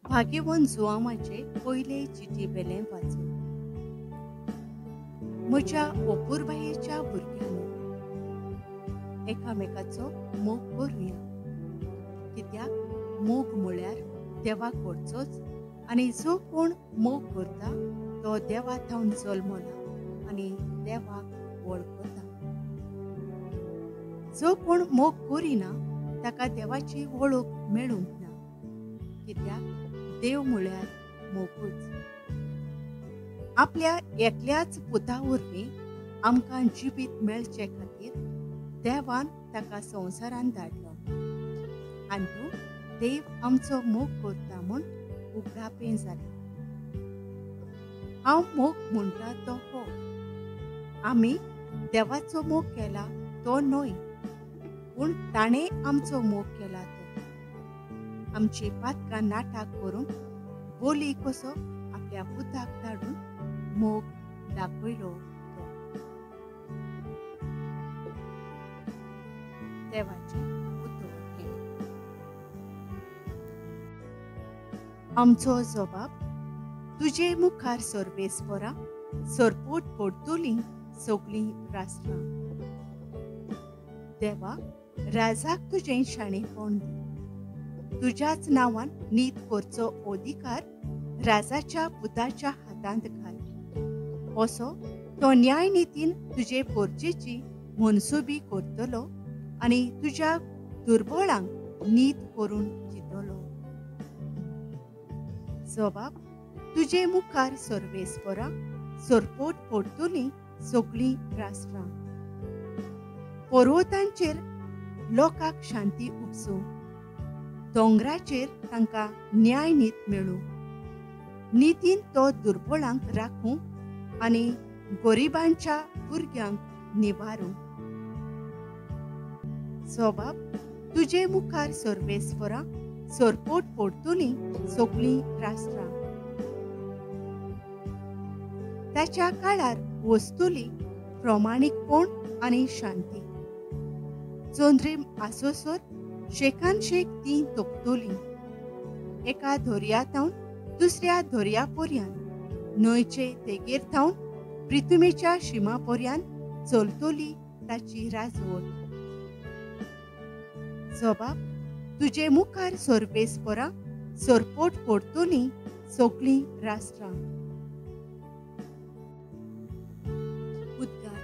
भाग्यवन जुआमाचे पयले चिटी बेलें वाचून म्हज्या ओपुरबायेच्या भुरग्यांनो एकामेकाचो मोग करुया कित्याक मोग म्हळ्यार देवाक करचोच आनी जो कोण मोग करता तो देवा थावन जल्मला आनी देवाक वळखता. जो कोण मोग करिना ताका देवाची वळख मेळूंक ना कित्याक देव म्हळ्यार मोगूच. आपल्या एकल्याच पुता वरवीं आमकां जिवीत मेळचे खातीर देवान ताका संवसारान धाडलो आनी तो देव आमचो मोग करता म्हूण उगडापें जालें. हांव मोग म्हणटा तो हो. आमी देवाचो मोग केला तो न्हय पूण ताणें आमचो मोग केला तो. आमची पातकां नाटाक करूंक बोली कसो आपल्या पुताक धाडून मोग दाखयलो तो. देवाचे उतर हे. आमचो जबाब तुजे मुखार सर्वेस्परा सरपोट पडटलीं सगळीं राष्ट्रां. देवा राजाक तुजें शाणेपण दी. तुज्याच नांवान नीत करचो अधिकार राजाच्या पुताच्या हातांत घाल. असो तो न्याय नितीन तुजे पोरचेची मनसुबी करतलो आनी तुज्या दुर्बळांक नीत करून दितलो. जबाब तुजे मुखार सर्वेस्परा सरपोट पडटलीं सगळीं राष्ट्रां. पर्वतांचेर लोकांक शांती उपसूं. दोंगराचेर तांकां न्याय नीत मेळूं. नितीन तो दुर्बळांक राखूं आनी गरिबांच्या भुरग्यांक निवारूं. जबाब तुजे मुखार सर्वेस्परा सरपोट पडटलीं सगळीं राष्ट्रां. ताच्या काळार वस्तुली प्रमाणीकपण आनी शांती. चोंद्रीम आसोसोर शेकान शेक तीं तोपतलीं. एका दर्यातावन दुसऱ्या दर्यापर्यंत न्हंयचे तेगेर थावन पृथ्वीच्या शिमापर्यंत चलतली ताची राजवट. जबाब तुजे मुखार सर्वेस्परा सरपोट पडटलीं सगळीं राष्ट्रां. उद्गार.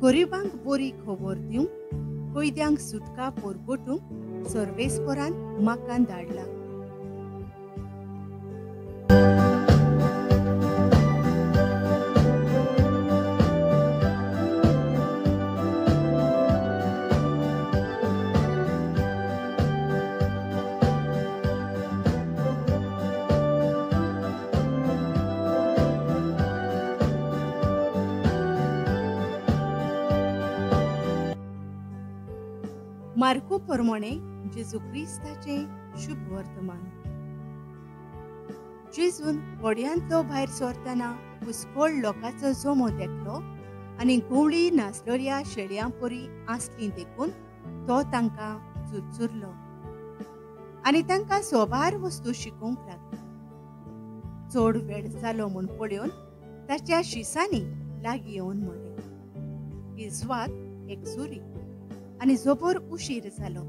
गरिबांक बरी खबर दिवंक कैद्यांक सुटका परगटूंक सर्वेस्परान म्हाका धाडला. मार्को प्रमाणे जेजू क्रिस्ताचें शुभ वर्तमान. जेजून वड्यांतलो भायर सरतना हुस्कोळ लोकांचो जमो देखलो आनी गुवळी नाचलेल्या शेळयां परी आसलीं देखून तो तांकां चुरचुरलो आनी तांकां सोबार वस्तू शिकोवंक लागलो. चड वेळ जालो म्हूण पळयोवन ताच्या शिसांनी लागीं येवन म्हणलें, इजवात एक सुरी आनी जबर उशीर जालो.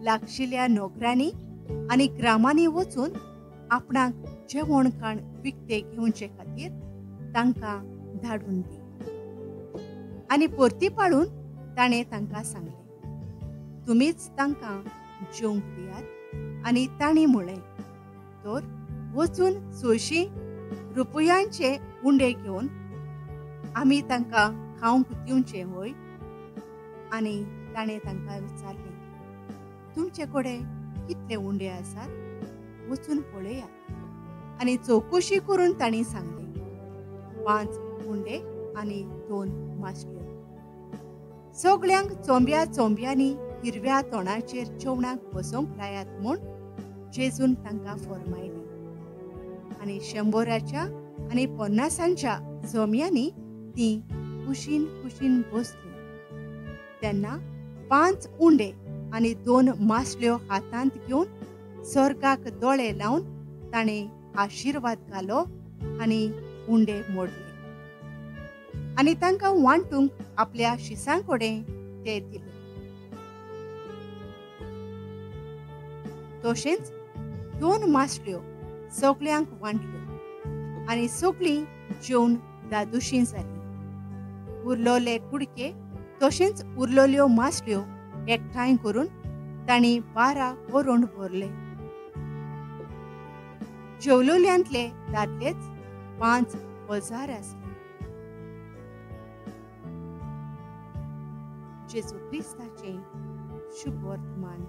लागशिल्ल्या नोकरांनी आनी ग्रामांनी वचून आपणाक जेवण खाण विकते घेवचे खातीर तांकां धाडून दी. आनी परती पाळून ताणें तांकां सांगलें, तुमीच तांकां जेवंक दियात. आनी तांणी म्हळें, तर वचून 600 रुपयांचे उंडे घेवन आमी तांकां खावंक दिवचे वय. आनी ताणें तांकां विचारलें, तुमचे कडेन कितले उंडे आसात? वचून पळयात. आनी चौकशी करून तांणी सांगलें, 5 उंडे आनी 2 माशल्यो. सगळ्यांक चोंब्या चोंब्यांनी हिरव्या तोंडाचेर जेवणाक बसोंक लायात म्हूण जेजून तांकां फर्मायलें. आनी 100च्या आनी 50च्या जोम्यांनी तीं कुशीन कुशीन बसलीं. तेन्ना 5 उंडे आनी 2 मासल्यो हातांत घेवन सर्गाक दोळे लावन ताणें आशिर्वाद घालो आनी उंडे मोडले. आनी तांकां वांटूंक आपल्या शिसांकोडें ते दिले. तशेंच 2 मासल्यो सगळ्यांक वांटल्यो आनी सगळीं जेवन दादुशीं जालीं. उरलोले कुडके तशेंच उरलोल्यो मासल्यो एकठांय करून तांणी 12 करोंड भरले. जेवलोल्यांतले दादलेच 5,000 आसले. जेजू क्रिस्ताचें शुभ वर्तमान.